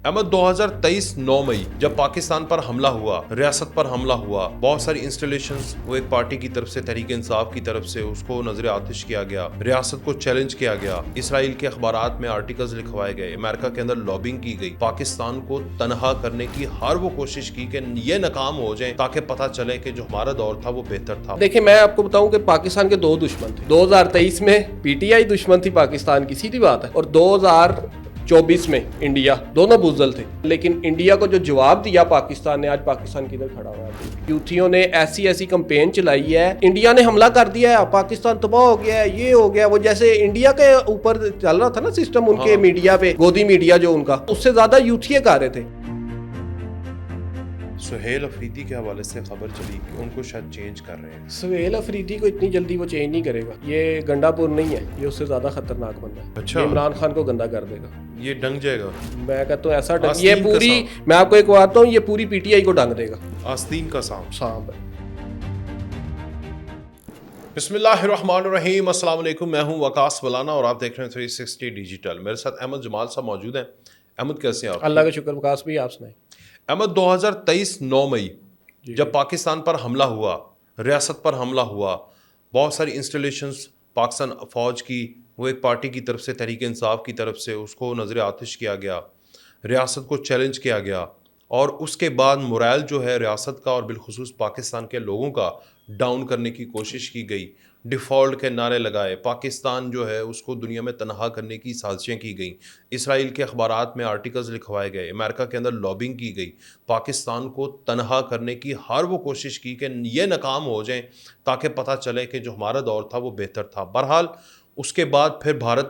احمد 2023 9 مئی جب پاکستان پر حملہ ہوا، ریاست پر حملہ ہوا، بہت ساری انسٹالیشنز وہ ایک پارٹی کی طرف سے، تحریک انصاف کی طرف سے اس کو نظر آتش کیا گیا، ریاست کو چیلنج کیا گیا، اسرائیل کے اخبارات میں آرٹیکلز لکھوائے گئے، امریکہ کے اندر لابنگ کی گئی، پاکستان کو تنہا کرنے کی ہر وہ کوشش کی کہ یہ ناکام ہو جائیں تاکہ پتہ چلے کہ جو ہمارا دور تھا وہ بہتر تھا۔ دیکھیں میں آپ کو بتاؤں کہ پاکستان کے دو دشمن تھے۔ 2023 میں پی ٹی آئی دشمن تھی پاکستان کی، سیدھی بات ہے، اور 2024 میں انڈیا، دونوں بزدل تھے۔ لیکن انڈیا کو جو جواب دیا پاکستان نے، آج پاکستان کدھر کھڑا ہوا ہے۔ یوتھیوں نے ایسی کمپین چلائی ہے، انڈیا نے حملہ کر دیا ہے، پاکستان تباہ ہو گیا ہے، یہ ہو گیا وہ، جیسے انڈیا کے اوپر چل رہا تھا نا سسٹم ان کے میڈیا پہ، گودی میڈیا جو ان کا، اس سے زیادہ یوتھیے کر رہے تھے۔ سہیل افریدی کے حوالے سے خبر چلی کہ ان کو شاید چینج کر رہے ہیں۔ سہیل افریدی کو اتنی جلدی وہ چینج نہیں کرے گا، یہ گنڈا پور نہیں ہے، یہ اس سے زیادہ خطرناک بندہ ہے۔ اچھا، یہ عمران خان کو گندا کر دے گا، یہ ڈنگ جائے گا، میں کہتا ہوں ایسا ڈنگ، یہ پوری، میں آپ کو ایک بات بتاؤں، یہ پوری پی ٹی آئی کو ڈنگ دے گا، آستین کا سانپ ہے۔ بسم اللہ الرحمن الرحیم، السلام علیکم، میں ہوں وقاص ولانا اور آپ دیکھ رہے ہیں 360 ڈیجیٹل۔ میرے ساتھ احمد جمال صاحب موجود ہیں۔ احمد کیسے ہیں آپ؟ اللہ کا شکر، وقاص بھی آپ سنائیں۔ احمد 2023 9 مئی جب پاکستان پر حملہ ہوا، ریاست پر حملہ ہوا، بہت ساری انسٹالیشنز پاکستان فوج کی وہ ایک پارٹی کی طرف سے، تحریک انصاف کی طرف سے اس کو نظر آتش کیا گیا، ریاست کو چیلنج کیا گیا، اور اس کے بعد مرائل جو ہے ریاست کا اور بالخصوص پاکستان کے لوگوں کا ڈاؤن کرنے کی کوشش کی گئی، ڈیفالٹ کے نعرے لگائے، پاکستان جو ہے اس کو دنیا میں تنہا کرنے کی سازشیں کی گئیں، اسرائیل کے اخبارات میں آرٹیکلز لکھوائے گئے، امریکہ کے اندر لابنگ کی گئی، پاکستان کو تنہا کرنے کی ہر وہ کوشش کی کہ یہ ناکام ہو جائیں تاکہ پتہ چلے کہ جو ہمارا دور تھا وہ بہتر تھا۔ بہرحال اس کے بعد پھر بھارت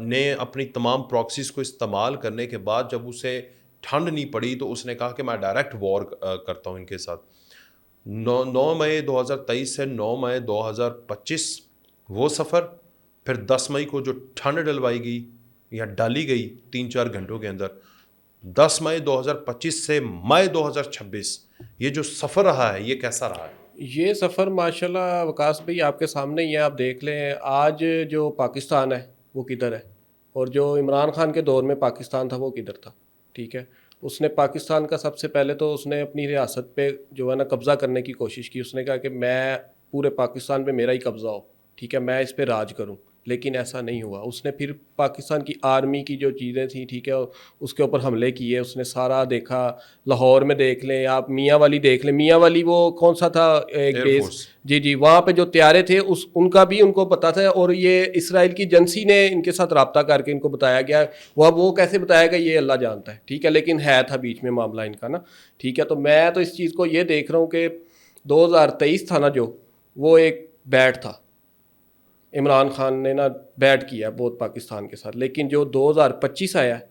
نے اپنی تمام پراکسیز کو استعمال کرنے کے بعد جب اسے ٹھنڈ نہیں پڑی تو اس نے کہا کہ میں ڈائریکٹ وار کرتا ہوں ان کے ساتھ۔ 9 مئی 2023 سے 9 مئی 2025 وہ سفر، پھر 10 مئی کو جو ٹھنڈ ڈلوائی گئی یا ڈالی گئی 3-4 گھنٹوں کے اندر، 10 مئی 2025 سے مئی 2026 یہ جو سفر رہا ہے یہ کیسا رہا ہے؟ یہ سفر ماشاءاللہ وقاص بھائی آپ کے سامنے ہی ہے، آپ دیکھ لیں آج جو پاکستان ہے وہ کدھر ہے، اور جو عمران خان کے دور میں پاکستان تھا وہ کدھر تھا۔ ٹھیک ہے، اس نے پاکستان کا سب سے پہلے تو اس نے اپنی ریاست پہ جو ہے نا قبضہ کرنے کی کوشش کی، اس نے کہا کہ میں پورے پاکستان پہ میرا ہی قبضہ ہو، ٹھیک ہے، میں اس پہ راج کروں، لیکن ایسا نہیں ہوا۔ اس نے پھر پاکستان کی آرمی کی جو چیزیں تھیں، ٹھیک ہے، اس کے اوپر حملے کیے، اس نے سارا دیکھا، لاہور میں دیکھ لیں آپ، میاں والی دیکھ لیں، میاں والی وہ کون سا تھا ایک بیس، جی وہاں پہ جو طیارے تھے ان کا بھی ان کو پتا تھا، اور یہ اسرائیل کی ایجنسی نے ان کے ساتھ رابطہ کر کے ان کو بتایا گیا، وہ کیسے بتایا گا یہ اللہ جانتا ہے، ٹھیک ہے، لیکن ہے تھا بیچ میں معاملہ ان کا نا، ٹھیک ہے۔ تو میں تو اس چیز کو یہ دیکھ رہا ہوں کہ 2023 تھا نا جو، وہ ایک بیٹ تھا، عمران خان نے نا بیٹ کیا بہت پاکستان کے ساتھ، لیکن جو 2025 آیا ہے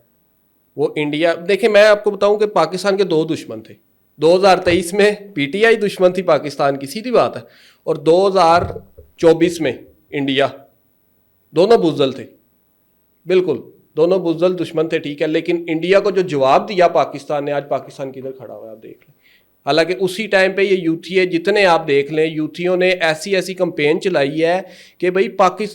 وہ انڈیا، دیکھیں میں آپ کو بتاؤں کہ پاکستان کے دو دشمن تھے۔ 2023 میں پی ٹی آئی دشمن تھی پاکستان کی، سیدھی بات ہے، اور 2024 میں انڈیا، دونوں بزدل تھے، بالکل دونوں بزدل دشمن تھے، ٹھیک ہے، لیکن انڈیا کو جو جواب دیا پاکستان نے، آج پاکستان کدھر کھڑا ہوا ہے آپ دیکھ لیں۔ حالانکہ اسی ٹائم پہ یہ یوتھی جتنے آپ دیکھ لیں، یوتھیوں نے ایسی کمپین چلائی ہے کہ بھائی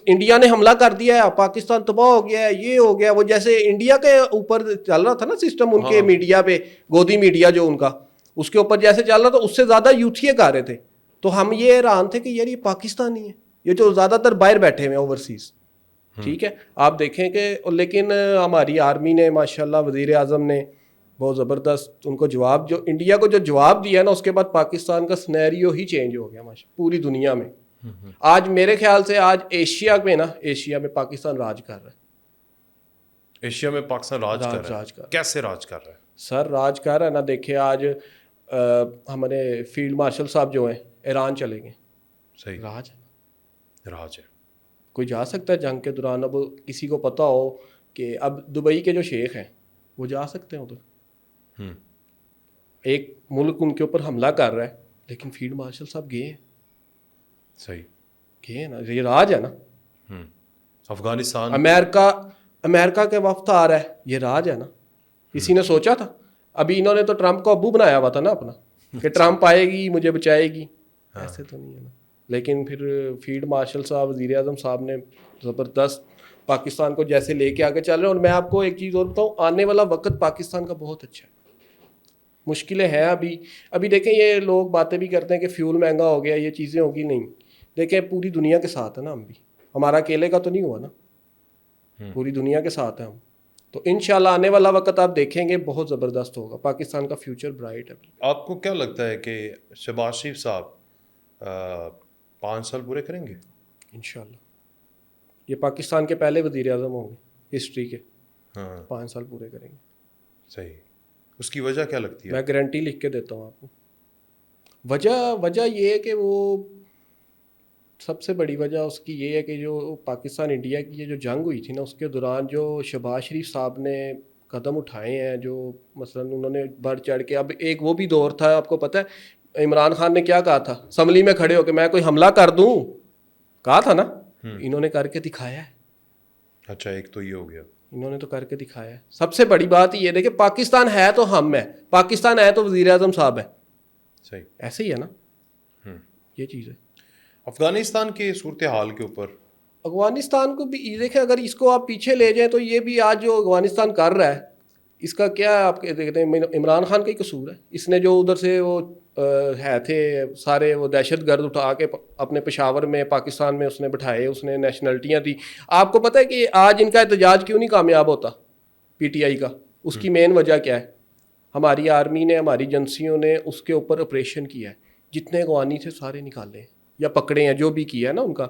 انڈیا نے حملہ کر دیا ہے، پاکستان تباہ ہو گیا ہے، یہ ہو گیا وہ، جیسے انڈیا کے اوپر چل رہا تھا نا سسٹم ان کے میڈیا پہ، گودی میڈیا جو ان کا، اس کے اوپر جیسے چل رہا تھا، اس سے زیادہ یوتھیے کر رہے تھے۔ تو ہم یہ حیران تھے کہ یار یہ پاکستانی ہے، یہ جو زیادہ تر باہر بیٹھے ہوئے ہیں اوورسیز، ٹھیک ہے، آپ دیکھیں کہ، لیکن ہماری آرمی نے ماشاءاللہ، وزیر اعظم نے بہت زبردست ان کو جواب، جو انڈیا کو جو جواب دیا نا، اس کے بعد پاکستان کا سنیریو ہی چینج ہو گیا ماشاءاللہ پوری دنیا میں۔ آج میرے خیال سے آج ایشیا میں نا، ایشیا میں پاکستان راج کر رہا ہے۔ ایشیا میں پاکستان راج کر رہا ہے؟ کیسے راج کر رہا ہے سر؟ راج کر رہا ہے نا، دیکھیں آج ہمارے فیلڈ مارشل صاحب جو ہیں ایران چلے گئے، صحیح، راج راج ہے۔ کوئی جا سکتا ہے جنگ کے دوران؟ اب کسی کو پتا ہو کہ اب دبئی کے جو شیخ ہیں وہ جا سکتے ہیں ادھر، ایک ملک ان کے اوپر حملہ کر رہا ہے لیکن فیلڈ مارشل صاحب گئے ہیں، صحیح گئے ہیں نا، یہ راج ہے نا۔ افغانستان، امریکہ کے وفد آ رہا ہے، یہ راج ہے نا۔ کسی نے سوچا تھا؟ ابھی انہوں نے تو ٹرمپ کو ابو بنایا ہوا تھا نا اپنا، کہ ٹرمپ آئے گی مجھے بچائے گی، ایسے تو نہیں ہے نا۔ لیکن پھر فیلڈ مارشل صاحب، وزیر اعظم صاحب نے زبردست پاکستان کو جیسے لے کے آگے چل رہے ہیں. اور میں آپ کو ایک چیز اور بتاؤں, آنے والا وقت پاکستان کا بہت اچھا ہے. مشکلیں ہیں ابھی دیکھیں یہ لوگ باتیں بھی کرتے ہیں کہ فیول مہنگا ہو گیا, یہ چیزیں ہوگی, نہیں. دیکھیں پوری دنیا کے ساتھ ہے نا, ہم بھی, ہمارا اکیلے کا تو نہیں ہوا نا, پوری دنیا کے ساتھ ہیں ہم. تو انشاءاللہ آنے والا وقت آپ دیکھیں گے بہت زبردست ہوگا, پاکستان کا فیوچر برائٹ ہے. آپ کو کیا لگتا ہے کہ شہباز شریف صاحب 5 سال پورے کریں گے؟ انشاءاللہ یہ پاکستان کے پہلے وزیر اعظم ہوں گے ہسٹری کے. ہاں 5 سال پورے کریں گے. صحیح. اس کی وجہ کیا لگتی ہے؟ میں گارنٹی لکھ کے دیتا ہوں آپ کو. وجہ یہ ہے کہ وہ سب سے بڑی وجہ اس کی یہ ہے کہ جو پاکستان انڈیا کی یہ جو جنگ ہوئی تھی نا, اس کے دوران جو شہباز شریف صاحب نے قدم اٹھائے ہیں, جو مثلا انہوں نے بڑھ چڑھ کے, اب ایک وہ بھی دور تھا آپ کو پتہ ہے عمران خان نے کیا کہا تھا اسمبلی میں کھڑے ہو کے, میں کوئی حملہ کر دوں, کہا تھا نا, انہوں نے کر کے دکھایا ہے. اچھا ایک تو یہ ہو گیا, انہوں نے تو کر کے دکھایا ہے. سب سے بڑی بات یہ ہے کہ پاکستان ہے تو ہم ہے, پاکستان ہے تو وزیر اعظم صاحب ہے. صحیح. ایسے ہی ہے نا, یہ چیز ہے. افغانستان کے صورتحال کے اوپر, افغانستان کو بھی دیکھیں, اگر اس کو آپ پیچھے لے جائیں تو یہ بھی آج جو افغانستان کر رہا ہے اس کا کیا آپ دیکھتے ہیں, عمران خان کا ہی قصور ہے. اس نے جو ادھر سے وہ ہے تھے سارے وہ دہشت گرد اٹھا کے اپنے پشاور میں پاکستان میں اس نے بٹھائے, اس نے نیشنلٹیاں دی. آپ کو پتہ ہے کہ آج ان کا احتجاج کیوں نہیں کامیاب ہوتا پی ٹی آئی کا؟ اس کی مین وجہ کیا ہے؟ ہماری آرمی نے, ہماری ایجنسیوں نے اس کے اوپر آپریشن کیا ہے, جتنے افغانی تھے سارے نکالے ہیں یا پکڑے ہیں, جو بھی کیا ہے نا ان کا.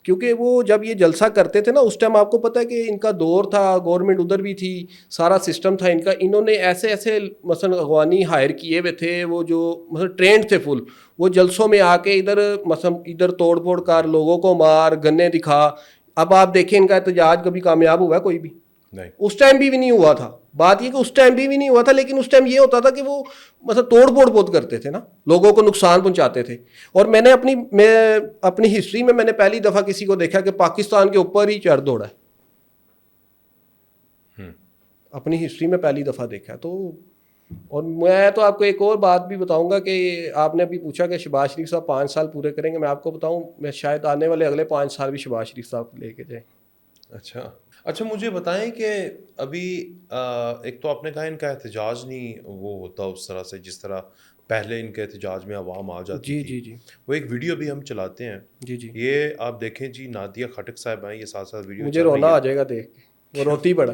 کیونکہ وہ جب یہ جلسہ کرتے تھے نا اس ٹائم آپ کو پتہ ہے کہ ان کا دور تھا, گورنمنٹ ادھر بھی تھی, سارا سسٹم تھا ان کا. انہوں نے ایسے مثلا افغانی ہائر کیے ہوئے تھے, وہ جو مثلا ٹرینڈ تھے فل, وہ جلسوں میں آ کے ادھر مثلا ادھر توڑ پھوڑ کر لوگوں کو مار, گنے دکھا. اب آپ دیکھیں ان کا احتجاج کبھی کامیاب ہوا ہے کوئی بھی؟ نہیں. اس ٹائم بھی نہیں ہوا تھا. بات یہ کہ اس ٹائم بھی نہیں ہوا تھا, لیکن اس ٹائم یہ ہوتا تھا کہ وہ مطلب توڑ پھوڑ بہت کرتے تھے نا, لوگوں کو نقصان پہنچاتے تھے. اور میں نے اپنی ہسٹری میں نے پہلی دفعہ کسی کو دیکھا کہ پاکستان کے اوپر ہی چڑھ دوڑا ہے, اپنی ہسٹری میں پہلی دفعہ دیکھا. تو اور میں تو آپ کو ایک اور بات بھی بتاؤں گا کہ آپ نے ابھی پوچھا کہ شہباز شریف صاحب 5 سال پورے کریں گے. میں آپ کو بتاؤں, میں شاید آنے والے اگلے 5 سال بھی شہباز شریف صاحب لے کے جائیں. اچھا مجھے بتائیں کہ ابھی ایک تو آپ نے کہا ان کا احتجاج نہیں وہ ہوتا اس طرح سے جس طرح پہلے ان کے احتجاج میں عوام آ جاتی تھی. جی وہ ایک ویڈیو بھی ہم چلاتے ہیں, جی یہ آپ دیکھیں جی, نادیہ خٹک صاحب ہیں, یہ ساتھ ساتھ ویڈیو مجھے رونا آ جائے گا دیکھ کے, وہ روتی پڑا.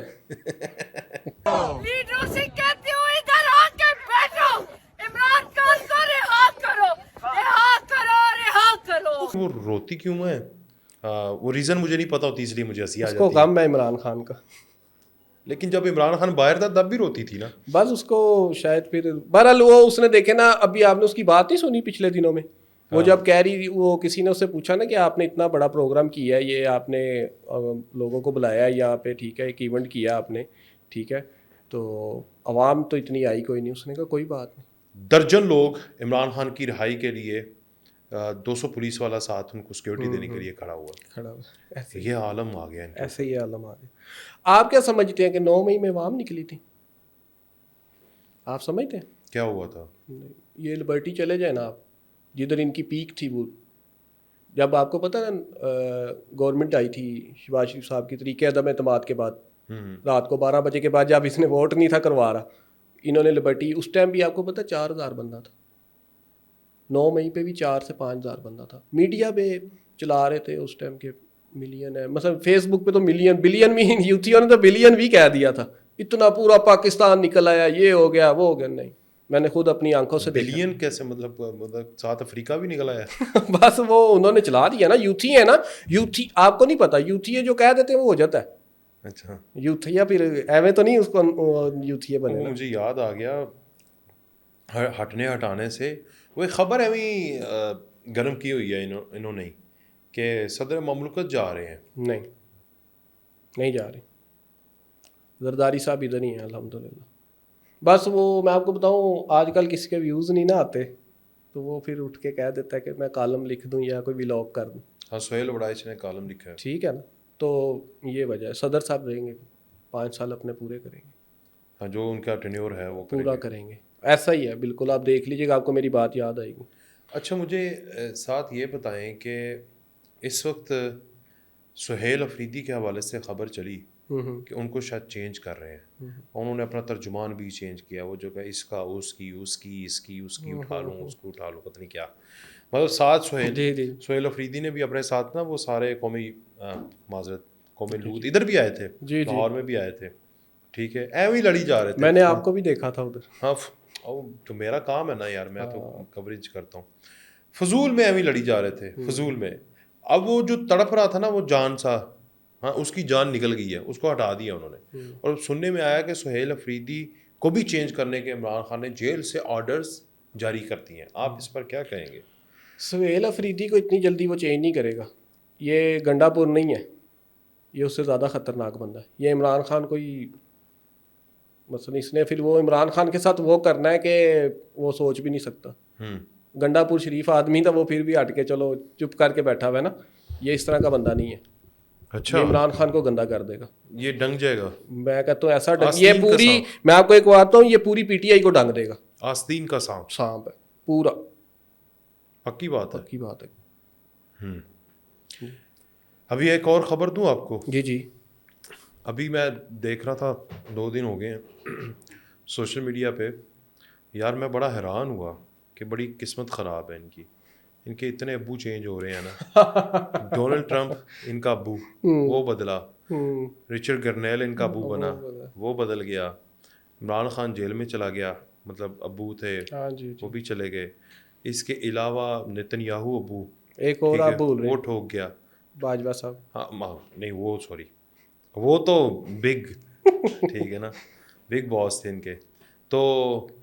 لیڈروں سے کہتی ہوں ادھر آ کے بیٹھو, عمران خان کو رہا کرو, رہا کرو, رہا کرو. وہ روتی کیوں ہے؟ وہ ریزن مجھے نہیں پتا ہوتی, اس لیے مجھے ہنسی آ اس کو جاتی ہے. غم ہے عمران خان کا. لیکن جب عمران خان باہر تھا تب بھی روتی تھی نا. بس اس کو شاید پھر بہرحال وہ اس نے دیکھے نا, ابھی آپ نے اس کی بات نہیں سنی پچھلے دنوں میں, وہ جب کہہ رہی, وہ کسی نے اس سے پوچھا نا کہ آپ نے اتنا بڑا پروگرام کیا ہے, یہ آپ نے لوگوں کو بلایا ہے یہاں پہ, ٹھیک ہے, ایک ایونٹ کیا آپ نے, ٹھیک ہے, تو عوام تو اتنی آئی کوئی نہیں. اس نے کہا کوئی بات نہیں. درجن لوگ عمران خان کی رہائی کے لیے 200 پولیس والا ساتھ ان کو سیکورٹی دینے کے لیے کھڑا ہوا. یہ عالم آ گیا, ایسے ہی عالم آ گیا. آپ کیا سمجھتے ہیں کہ 9 مئی میں عوام نکلی تھی؟ آپ سمجھتے ہیں کیا ہوا تھا؟ یہ لبرٹی چلے جائیں نا آپ, جدھر ان کی پیک تھی, وہ جب آپ کو پتہ نا گورنمنٹ آئی تھی شہباز شریف صاحب کی طریقے عدم اعتماد کے بعد, رات کو 12 بجے کے بعد, جب اس نے ووٹ نہیں تھا کروا رہا, انہوں نے لبرٹی, اس ٹائم بھی آپ کو پتہ 4000 بندہ تھا. 9 مئی پہ بھی 4 سے 5000 بندہ تھا. میڈیا پہ چلا رہے تھے اس ٹائم کے ملین ہے, مثلا فیس بک پہ تو بلین بھی, یوتھیوں نے تو بلین بھی کہہ دیا تھا, اتنا پورا پاکستان نکل آیا, یہ ہو گیا وہ ہو گیا. نہیں, میں نے خود اپنی آنکھوں سے دیکھا. بلین کیسے, مطلب ساؤتھ افریقہ بھی نکل آیا؟ بس وہ انہوں نے چلا دیا نا, یوتھی ہے نا, یوتھی آپ کو نہیں پتا, یوتھی جو کہہ دیتے ہیں وہ ہو جاتا ہے. اچھا یوتھیا پھر ایویں تو نہیں اس کو یوتھیا بنے. مجھے یاد آ گیا ہٹنے ہٹانے سے, وہ ایک خبر ایویں گرم کی ہوئی ہے انہوں نے کہ صدر مملکت جا رہے ہیں. نہیں جا رہے, زرداری صاحب ادھر ہی ہیں الحمدللہ. بس وہ میں آپ کو بتاؤں, آج کل کسی کے ویوز نہیں نہ آتے, تو وہ پھر اٹھ کے کہہ دیتا ہے کہ میں کالم لکھ دوں یا کوئی ولاگ کر دوں. ہاں, سہیل وڑائچ نے کالم لکھا ہے. ٹھیک ہے نا, تو یہ وجہ ہے. صدر صاحب رہیں گے 5 سال اپنے پورے کریں گے. ہاں, جو ان کا ٹینیور ہے وہ پورا کریں گے. ایسا ہی ہے بالکل, آپ دیکھ لیجیے گا, آپ کو میری بات یاد آئے گی. اچھا مجھے ساتھ یہ بتائیں کہ اس وقت سہیل افریدی کے حوالے سے خبر چلی کہ ان کو شاید چینج کر رہے ہیں. انہوں نے اپنا ترجمان بھی چینج کیا, وہ جو کہ اس کا اس کی اٹھا لوں, اس کو اٹھا لوں, پتہ نہیں کیا. مطلب ساتھ سہیل افریدی نے بھی اپنے ساتھ نا وہ سارے قومی لوت ادھر بھی آئے تھے, لاہور میں بھی آئے تھے, ٹھیک ہے, ایویں ہی لڑی جا رہے تھے. میں نے آپ کو بھی دیکھا تھا ادھر. ہاں تو میرا کام ہے نا یار, میں تو کوریج کرتا ہوں. فضول میں ایویں لڑی جا رہے تھے, فضول میں. اب وہ جو تڑپ رہا تھا نا وہ جان سا, ہاں اس کی جان نکل گئی ہے, اس کو ہٹا دیا انہوں نے. اور سننے میں آیا کہ سہیل افریدی کو بھی چینج کرنے کے عمران خان نے جیل سے آرڈرز جاری کر دیے ہیں. آپ اس پر کیا کہیں گے؟ سہیل افریدی کو اتنی جلدی وہ چینج نہیں کرے گا. یہ گنڈا پور نہیں ہے, یہ اس سے زیادہ خطرناک بندہ ہے. یہ عمران خان کو ہی مثلا اس نے پھر وہ عمران خان کے ساتھ وہ کرنا ہے کہ وہ سوچ بھی نہیں سکتا. گنڈا پور شریف آدمی تھا وہ, پھر بھی ہٹ کے چلو چپ کر کے بیٹھا ہوا ہے نا. یہ اس طرح کا بندہ نہیں ہے. اچھا, عمران خان کو گندا کر دے گا, یہ ڈنگ جائے گا. میں کہتا ہوں ایسا ڈنگ, یہ پوری, میں آپ کو ایک بات ہوں, یہ پوری پی ٹی آئی کو ڈنگ دے گا. آستین کا سانپ ہے پورا, پکی بات ہے. پکی بات ہے. ابھی ایک اور خبر دوں آپ کو. جی. ابھی میں دیکھ رہا تھا, 2 دن ہو گئے ہیں سوشل میڈیا پہ, یار میں بڑا حیران ہوا کہ بڑی قسمت خراب ہے ان کی. ان کے اتنے ابو چینج ہو رہے ہیں نا. ڈونلڈ ٹرمپ ان کا ابو, وہ بدلا. رچرڈ گرنیل ان کا ابو بنا, وہ بدل گیا. عمران خان جیل میں چلا گیا, مطلب ابو تھے وہ بھی چلے گئے. اس کے علاوہ نتن یاہو ابو, ایک اور آپ بول رہے ہیں, وہ ٹھوک گیا. باجوہ صاحب, ہاں نہیں وہ سوری, وہ تو بگ, ٹھیک ہے نا, بگ باس تھے ان کے. تو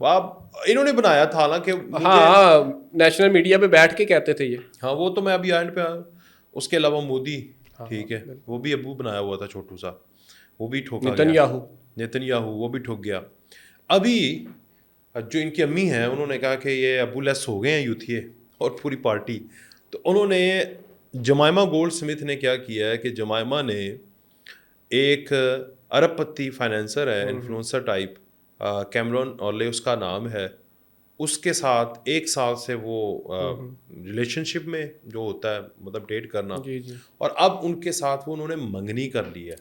آپ انہوں نے بنایا تھا حالانکہ, ہاں نیشنل میڈیا پہ بیٹھ کے کہتے تھے یہ. ہاں وہ تو میں ابھی اینڈ پہ. اس کے علاوہ مودی, ٹھیک ہے, وہ بھی ابو بنایا ہوا تھا چھوٹو سا, وہ بھی ٹھوکا گیا. نتن یاہو وہ بھی ٹھوک گیا. ابھی جو ان کی امی ہیں انہوں نے کہا کہ یہ ابو لیس ہو گئے ہیں یوتھیے اور پوری پارٹی. تو انہوں نے جمائمہ گولڈ سمتھ نے کیا کیا ہے کہ جمائمہ نے ایک ارب پتی فائنینسر ہے, انفلوئنسر ٹائپ, کیمرون اورلے اس کا نام ہے, اس کے ساتھ 1 سال سے وہ ریلیشن شپ میں جو ہوتا ہے مطلب ڈیٹ کرنا, اور اب ان کے ساتھ وہ انہوں نے منگنی کر لی ہے.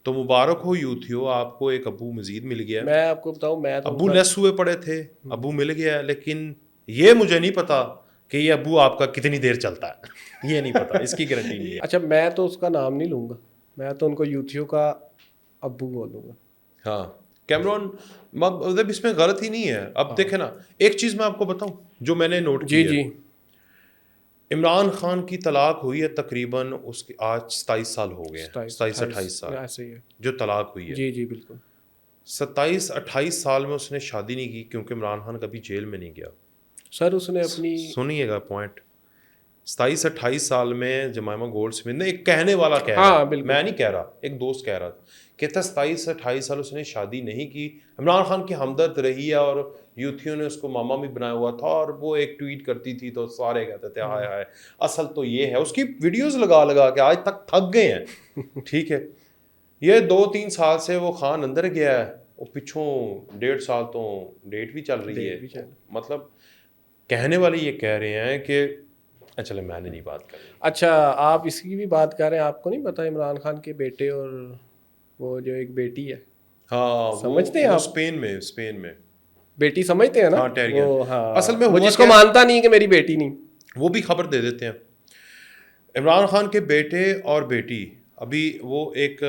تو مبارک ہو یوتھیو, آپ کو ایک ابو مزید مل گیا. میں آپ کو بتاؤں, میں ابو لیس ہوئے پڑے تھے, ابو مل گیا, لیکن یہ مجھے نہیں پتا کہ یہ ابو آپ کا کتنی دیر چلتا ہے, یہ نہیں پتا, اس کی گارنٹی نہیں ہے. اچھا میں تو اس کا نام نہیں لوں گا, میں تو ان کو یوتھیو کا ابو بولوں گا. ہاں کیمرون, مطلب اس میں غلط ہی نہیں ہے. اب دیکھیں نا, ایک چیز میں آپ کو بتاؤں جو میں نے نوٹ کی ہے, عمران خان کی طلاق ہوئی ہے تقریباً اس کے آج 27 سال ہو گئے ہیں, 27-28 سال جو طلاق ہوئی ہے. جی بالکل. 27-28 سال میں اس نے شادی نہیں کی کیونکہ عمران خان کبھی جیل میں نہیں گیا. سر اس نے اپنی, سنیے گا پوائنٹ, 27-28 سال میں جمائمہ گولڈ سمتھ نے, ایک کہنے والا کہہ رہا, میں نہیں کہہ رہا, ایک دوست کہہ رہا تھا, کہتا 27-28 سال اس نے شادی نہیں کی. عمران خان کی ہمدرد رہی ہے اور یوتھیوں نے اس کو ماما بھی بنایا ہوا تھا, اور وہ ایک ٹویٹ کرتی تھی تو سارے کہتے تھے ہائے ہائے. اصل تو یہ ہے, اس کی ویڈیوز لگا کے آج تک تھک گئے ہیں, ٹھیک ہے. یہ 2-3 سال سے وہ خان اندر گیا ہے, وہ پچھوں 1.5 سال تو ڈیٹ بھی چل رہی ہے. مطلب کہنے والے یہ کہہ رہے ہیں کہ چلے میں نے نہیں بات کر. اچھا آپ اس کی بھی بات کر رہے ہیں, آپ کو نہیں پتا عمران خان کے بیٹے اور وہ جو ایک بیٹی ہے, ہاں سمجھتے ہیں آپ, اسپین میں بیٹی سمجھتے ہیں نا, وہ اصل میں وہ جس کو مانتا نہیں کہ میری بیٹی نہیں, وہ بھی خبر دے دیتے ہیں. عمران خان کے بیٹے اور بیٹی, ابھی وہ ایک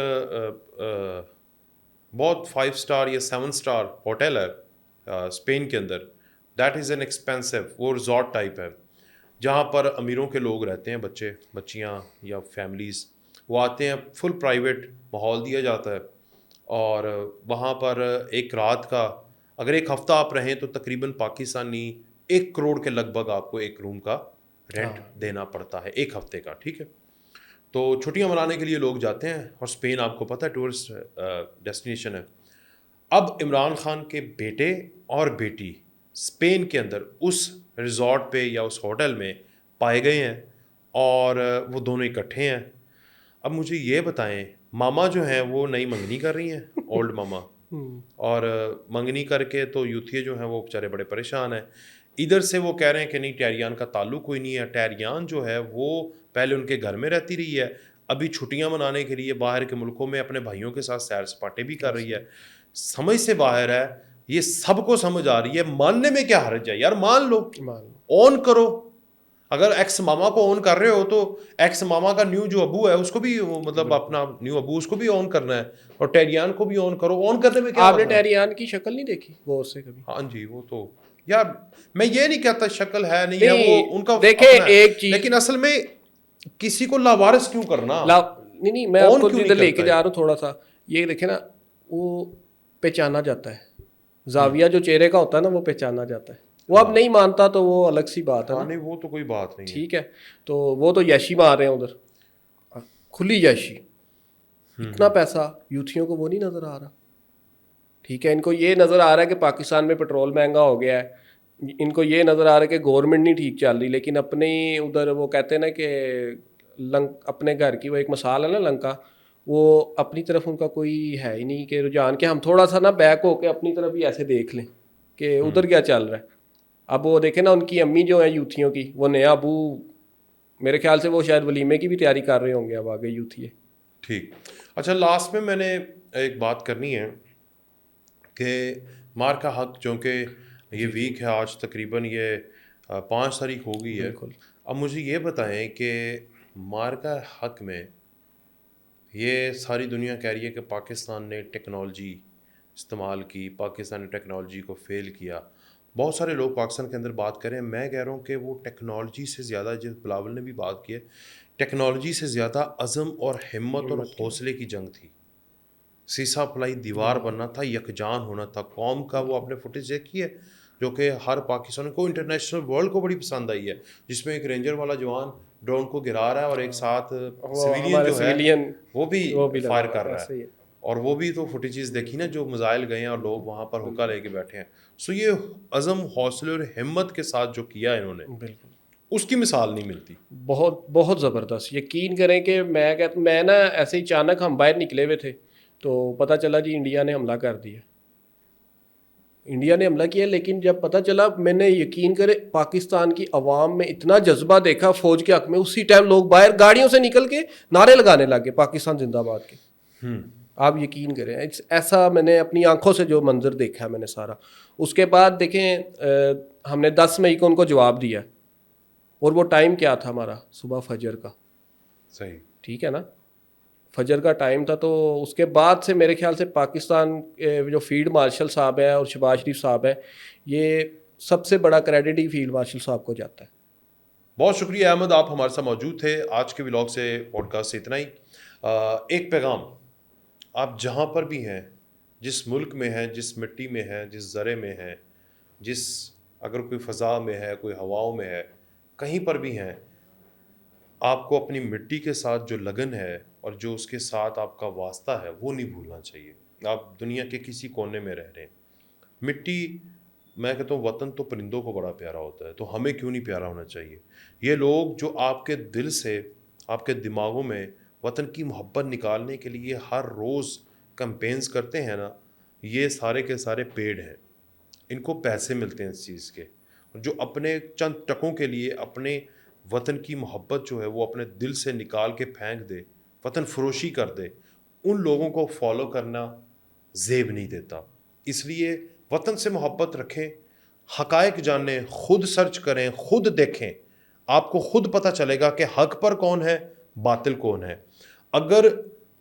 بہت 5 اسٹار یا 7 اسٹار ہوٹل ہے اسپین کے اندر, دیٹ از این ایکسپینسو, وہ ریزورٹ ٹائپ ہے جہاں پر امیروں کے لوگ رہتے ہیں, بچے بچیاں یا فیملیز, وہ آتے ہیں, فل پرائیویٹ ماحول دیا جاتا ہے, اور وہاں پر ایک رات کا اگر 1 ہفتہ آپ رہیں تو تقریباً پاکستانی 1 کروڑ کے لگ بھگ آپ کو ایک روم کا رینٹ دینا پڑتا ہے 1 ہفتے کا, ٹھیک ہے. تو چھٹیاں منانے کے لیے لوگ جاتے ہیں, اور اسپین آپ کو پتہ ہے ٹورسٹ ڈیسٹینیشن ہے. اب عمران خان کے بیٹے اور بیٹی اسپین کے اندر اس ریزورٹ پہ یا اس ہوٹل میں پائے گئے ہیں, اور وہ دونوں اکٹھے ہیں. اب مجھے یہ بتائیں, ماما جو ہیں وہ نئی منگنی کر رہی ہیں, اولڈ ماما, اور منگنی کر کے تو یوتھیے جو ہیں وہ بیچارے بڑے پریشان ہیں. ادھر سے وہ کہہ رہے ہیں کہ نہیں ٹیریان کا تعلق کوئی نہیں ہے, ٹیریان جو ہے وہ پہلے ان کے گھر میں رہتی رہی ہے, ابھی چھٹیاں منانے کے لیے باہر کے ملکوں میں اپنے بھائیوں کے ساتھ سیر سپاٹے بھی کر رہی ہے. سمجھ سے باہر ہے, یہ سب کو سمجھ آ رہی ہے. ماننے میں کیا حرج ہے یار, مان لو, اون کرو. اگر ایکس ماما کو اون کر رہے ہو تو ایکس ماما کا نیو جو ابو ہے اس کو بھی, مطلب اپنا نیو ابو اس کو بھی اون کرنا ہے, اور ٹیریان کو بھی اون کرو. اون کرنے میں کیا, آپ نے ٹیریان کی شکل نہیں دیکھی وہ سے کبھی؟ ہاں جی, وہ تو یار میں یہ نہیں کہتا شکل ہے نہیں ہے, وہ ان کا دیکھیں ایک چیز, لیکن اصل میں کسی کو لاوارث کیوں کرنا. نہیں میں آپ کو ادھر لے کے جا رہا ہوں تھوڑا سا. یہ دیکھیں نا, وہ پہچانا جاتا ہے, زاویہ جو چہرے کا ہوتا ہے نا وہ پہچانا جاتا ہے. وہ اب نہیں مانتا تو وہ الگ سی بات ہے. نہیں وہ تو کوئی بات نہیں, ٹھیک ہے, تو وہ تو یشی مار رہے ہیں ادھر, کھلی یشی. اتنا پیسہ یوتھیوں کو وہ نہیں نظر آ رہا. ٹھیک ہے, ان کو یہ نظر آ رہا ہے کہ پاکستان میں پٹرول مہنگا ہو گیا ہے, ان کو یہ نظر آ رہا ہے کہ گورنمنٹ نہیں ٹھیک چل رہی, لیکن اپنی ادھر وہ کہتے ہیں نا کہ اپنے گھر کی وہ ایک مثال ہے نا لنکا, وہ اپنی طرف ان کا کوئی ہے ہی نہیں کہ رجحان کہ ہم تھوڑا سا نا بیک ہو کے اپنی طرف ہی ایسے دیکھ لیں کہ ادھر کیا چل رہا ہے. اب وہ دیکھیں نا ان کی امی جو ہیں یوتھیوں کی, وہ نیا ابو میرے خیال سے وہ شاید ولیمے کی بھی تیاری کر رہے ہوں گے اب آگے یوتھی. ٹھیک, اچھا لاسٹ میں نے ایک بات کرنی ہے کہ مار کا حق, چونکہ یہ ویک ہے آج تقریباً یہ 5 تاریخ ہو گئی ہے. اب مجھے یہ بتائیں کہ مار کا حق میں یہ ساری دنیا کہہ رہی ہے کہ پاکستان نے ٹیکنالوجی استعمال کی, پاکستان نے ٹیکنالوجی کو فیل کیا. بہت سارے لوگ پاکستان کے اندر بات کریں, میں کہہ رہا ہوں کہ وہ ٹیکنالوجی سے زیادہ, جس بلاول نے بھی بات کی ہے, ٹیکنالوجی سے زیادہ عزم اور ہمت اور حوصلے کی جنگ تھی. سیسا پلائی دیوار بننا تھا, یکجان ہونا تھا قوم کا. وہ آپ نے فوٹیج دیکھی ہے جو کہ ہر پاکستان کو, انٹرنیشنل ورلڈ کو بڑی پسند آئی ہے, جس میں ایک رینجر والا جوان ڈرون کو گرا رہا ہے اور ایک ساتھ سویلین جو ہے وہ بھی فائر کر رہا ہے. اور وہ بھی تو فوٹیجز دیکھی نا جو میزائل گئے ہیں اور لوگ وہاں پر حکا لے کے بیٹھے ہیں. سو یہ عزم, حوصلے اور ہمت کے ساتھ جو کیا انہوں نے, بالکل اس کی مثال نہیں ملتی. بہت بہت زبردست. یقین کریں کہ میں نا ایسے ہی اچانک ہم باہر نکلے ہوئے تھے تو پتہ چلا جی انڈیا نے حملہ کر دیا, انڈیا نے حملہ کیا. لیکن جب پتہ چلا, میں نے یقین کرے پاکستان کی عوام میں اتنا جذبہ دیکھا فوج کے حق میں, اسی ٹائم لوگ باہر گاڑیوں سے نکل کے نعرے لگانے لگے پاکستان زندہ باد کے. آپ یقین کریں, ایسا میں نے اپنی آنکھوں سے جو منظر دیکھا میں نے سارا. اس کے بعد دیکھیں ہم نے 10 مئی کو ان کو جواب دیا, اور وہ ٹائم کیا تھا ہمارا, صبح فجر کا. صحیح, ٹھیک ہے نا, فجر کا ٹائم تھا. تو اس کے بعد سے میرے خیال سے پاکستان جو فیلڈ مارشل صاحب ہیں اور شہباز شریف صاحب ہیں, یہ سب سے بڑا کریڈٹ ہی فیلڈ مارشل صاحب کو جاتا ہے. بہت شکریہ احمد, آپ ہمارے ساتھ موجود تھے. آج کے ولاگ سے, پوڈ کاسٹ سے اتنا ہی. ایک پیغام, آپ جہاں پر بھی ہیں, جس ملک میں ہیں, جس مٹی میں ہیں, جس ذرے میں ہیں, اگر کوئی فضا میں ہے, کوئی ہواؤں میں ہے, کہیں پر بھی ہیں, آپ کو اپنی مٹی کے ساتھ جو لگن ہے اور جو اس کے ساتھ آپ کا واسطہ ہے وہ نہیں بھولنا چاہیے. آپ دنیا کے کسی کونے میں رہ رہے ہیں, مٹی, میں کہتا ہوں وطن تو پرندوں کو بڑا پیارا ہوتا ہے, تو ہمیں کیوں نہیں پیارا ہونا چاہیے. یہ لوگ جو آپ کے دل سے, آپ کے دماغوں میں وطن کی محبت نکالنے کے لیے ہر روز کمپینز کرتے ہیں نا, یہ سارے کے سارے پیڑ ہیں, ان کو پیسے ملتے ہیں اس چیز کے. جو اپنے چند ٹکوں کے لیے اپنے وطن کی محبت جو ہے وہ اپنے دل سے نکال کے پھینک دے, وطن فروشی کر دے, ان لوگوں کو فالو کرنا زیب نہیں دیتا. اس لیے وطن سے محبت رکھیں, حقائق جانیں, خود سرچ کریں, خود دیکھیں, آپ کو خود پتہ چلے گا کہ حق پر کون ہے, باطل کون ہے. اگر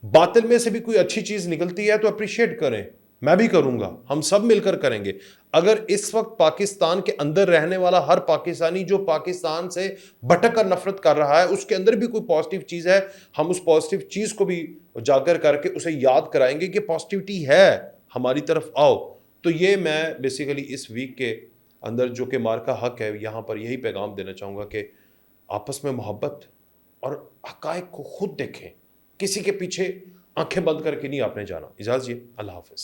باطل میں سے بھی کوئی اچھی چیز نکلتی ہے تو اپریشیٹ کریں, میں بھی کروں گا, ہم سب مل کر کریں گے. اگر اس وقت پاکستان کے اندر رہنے والا ہر پاکستانی جو پاکستان سے بھٹک کر نفرت کر رہا ہے, اس کے اندر بھی کوئی پازیٹیو چیز ہے, ہم اس پازیٹیو چیز کو بھی اجاگر کر کے اسے یاد کرائیں گے کہ پازیٹیوٹی ہے, ہماری طرف آؤ. تو یہ میں بیسیکلی اس ویک کے اندر جو کہ مار کا حق ہے, یہاں پر یہی پیغام دینا چاہوں گا کہ آپس میں محبت اور حقائق کو خود دیکھیں, کسی کے پیچھے آنکھیں بند کر کے نہیں آپ نے جانا. اجازت, اللہ حافظ.